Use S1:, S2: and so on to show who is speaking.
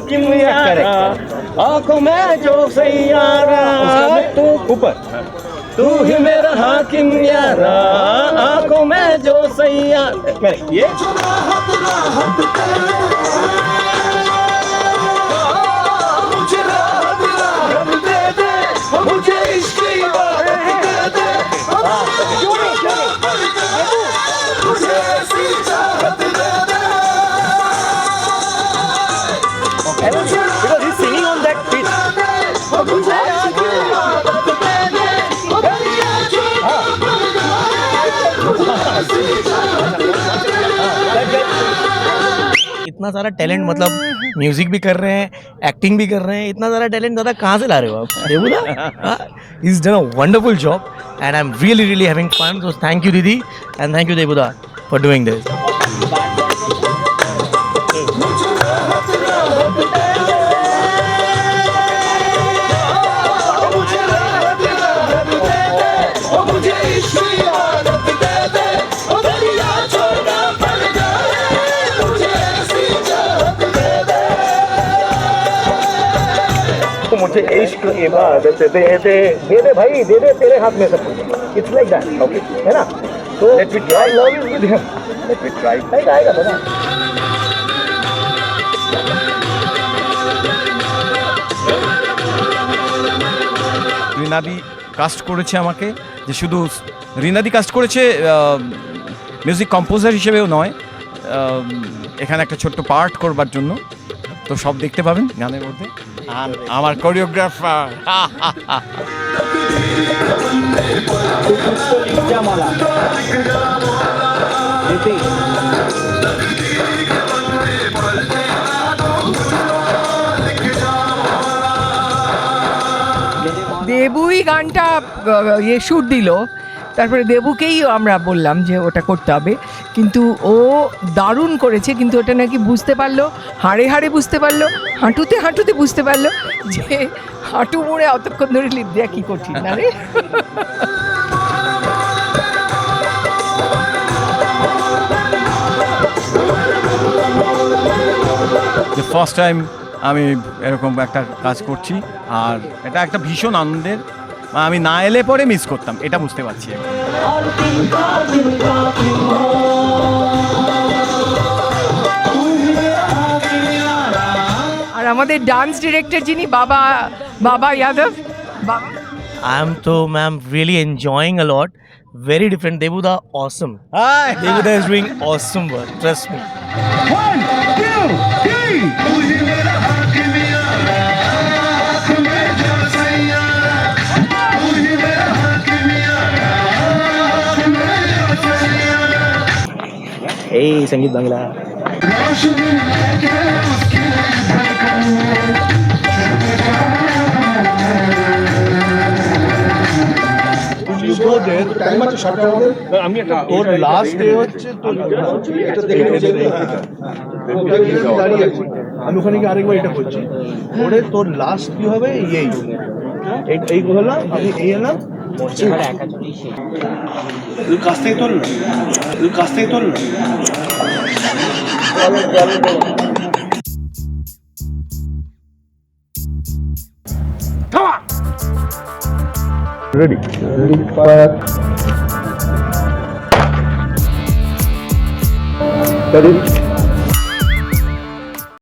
S1: हाकिम यारा, आंखों में जो सैयारा, तू ऊपर, तू ही मेरा हाकिम यारा, आंखों में जो सैयारा, ये मुझे इश्क इबादत दे दे, मुझे ऐसी चाहत दे दे। Because he's singing on that pitch. मुझे ऐसी इबादत दे दे,
S2: इतना सारा टैलेंट, मतलब म्यूजिक भी कर रहे हैं, एक्टिंग भी कर रहे हैं, इतना सारा टैलेंट दादा कहाँ से ला रहे हो आप? देबूदा, he's done a wonderful job and I'm really having fun. So thank you Didi and thank you Debuda for doing this.
S1: मुझे इश्क इबादत दे दे, दे दे भाई, दे दे, तेरे हाथ में सब कुछ। इट्स लाइक दैट, ओके, है ना? तो let me try, love is with him, let me try, आएगा ना।
S3: রিনাদি কাস্ট করেছে আমাকে, যে শুধু রিনাদি কাস্ট করেছে মিউজিক কম্পোজার হিসেবেও নয়, এখানে একটা ছোট্ট পার্ট করবার জন্য। তো সব দেখতে পাবেন গানের মধ্যে। আর আমার কোরিওগ্রাফার
S4: দেবুই গানটা শুট দিল, তারপরে দেবুকেই আমরা বললাম যে ওটা করতে হবে, কিন্তু ও দারুণ করেছে। কিন্তু ওটা নাকি বুঝতে পারলো, হাড়ে বুঝতে পারলো, হাঁটুতে বুঝতে পারলো যে হাঁটু মুড়ে অতক্ষণ ধরে লিপ দেওয়া কী কঠিন না রে।
S3: ফার্স্ট টাইম আমি এরকম একটা কাজ করছি, আর এটা একটা ভীষণ আনন্দের। আমি না এলে পরে মিস করতাম, এটা বুঝতে পারছি।
S4: আর আমাদের ডান্স ডিরেক্টর যিনি বাবা Yadav,
S2: I'm really enjoying a lot. Very different. Debuda, awesome. Hi. Debuda is doing awesome work. Trust me.
S1: 1 2 3
S2: Hey, Sangeet Bangla.
S1: আমি একটা তোর লাস্ট ডে হচ্ছে, আমি ওখানে গিয়ে আরেকবার এটা করছি, ওরে তোর লাস্ট কি হবে, এই হলাম আমি, এই এলাম কাছ থেকে তোল, Ready? Fire. Ready?